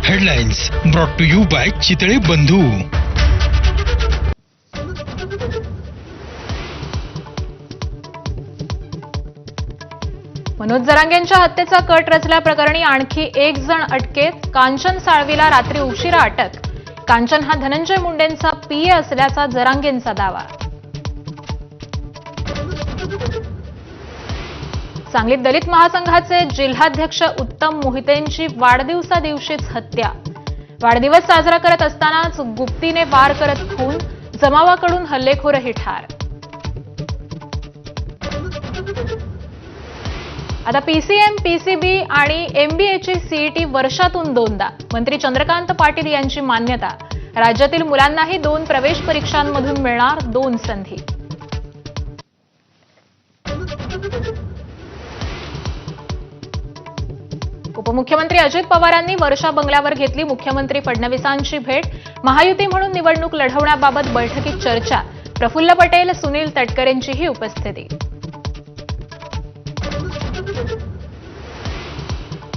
Headlines brought to you by Chitale Bandhu. Manoj जरांगेंच्या हत्येचा cut रचल्याप्रकरणी आणखी एक जण अटकेत. कांचन साळवीला रात्री उशिरा अटक. कांचन हा धनंजय मुंडेंचा पीए असल्याचा जरांगेंचा दावा. सांगलीत दलित महासंघाचे जिल्हाध्यक्ष उत्तम मोहितेंची वाढदिवसादिवशीच हत्या. वाढदिवस साजरा करत असतानाच गुप्तीने वार करत खून. जमावाकडून हल्लेखोरही ठार. आता पीसीएम, पीसीबी आणि एमबीएची सीईटी वर्षातून 2दा. मंत्री चंद्रकांत पाटील यांची मान्यता. राज्यातील मुलांनाही 2 प्रवेश परीक्षांमधून मिळणार 2 संधी. उपमुख्यमंत्री अजित पवारांनी वर्षा बंगल्यावर घेतली मुख्यमंत्री फडणवीसांची भेट. महायुती म्हणून निवडणूक लढवण्याबाबत बैठकीत चर्चा. प्रफुल्ल पटेल, सुनील तटकरेंचीही उपस्थिती.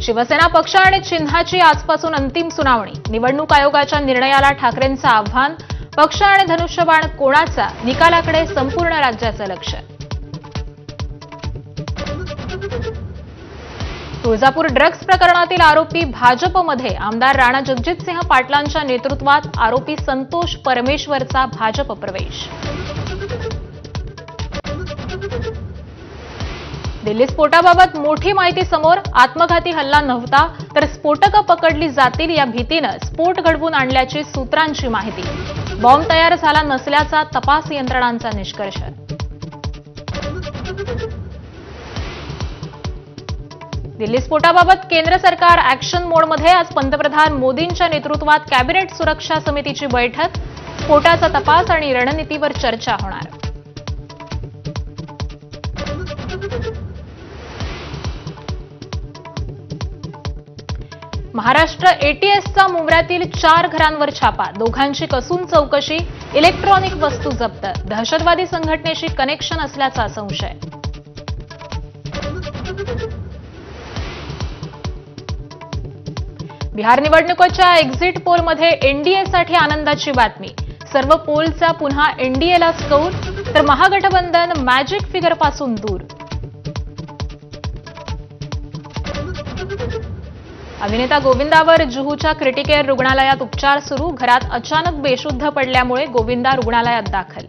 शिवसेना पक्ष आणि चिन्हाची आजपासून अंतिम सुनावणी. निवडणूक आयोगाच्या निर्णयाला ठाकरेंचं आव्हान. पक्ष आणि धनुष्यबाण कोणाचा? निकालाकडे संपूर्ण राज्याचं लक्ष. तुळजापूर ड्रग्ज प्रकरणातील आरोपी भाजपमध्ये. आमदार राणा जगजितसिंह पाटलांच्या नेतृत्वात आरोपी संतोष परमेश्वरचा भाजप प्रवेश. दिल्ली स्फोटाबाबत मोठी माहिती समोर. आत्मघाती हल्ला नव्हता तर स्फोटकं पकडली जातील या भीतीनं स्फोट घडवून आणल्याची सूत्रांची माहिती. बॉम्ब तयार झाला नसल्याचा तपास यंत्रणांचा निष्कर्ष. दिल्ली स्फोटाबाबत केंद्र सरकार ऍक्शन मोडमध्ये. आज पंतप्रधान मोदींच्या नेतृत्वात कॅबिनेट सुरक्षा समितीची बैठक. स्फोटाचा तपास आणि रणनीतीवर चर्चा होणार. महाराष्ट्र एटीएसचा मुंब्र्यातील 4 घरांवर छापा. दोघांची कसून चौकशी. इलेक्ट्रॉनिक वस्तू जप्त. दहशतवादी संघटनेशी कनेक्शन असल्याचा संशय. बिहार निवडणुकीच्या एक्झिट पोलमध्ये एनडीएसाठी आनंदाची बातमी. सर्व पोलचा पुन्हा एनडीएलाच कौल, तर महागठबंधन मॅजिक फिगरपासून दूर. अभिनेता गोविंदावर जुहूच्या क्रिटिकेअर रुग्णालयात उपचार सुरू. घरात अचानक बेशुद्ध पडल्यामुळे गोविंदा रुग्णालयात दाखल.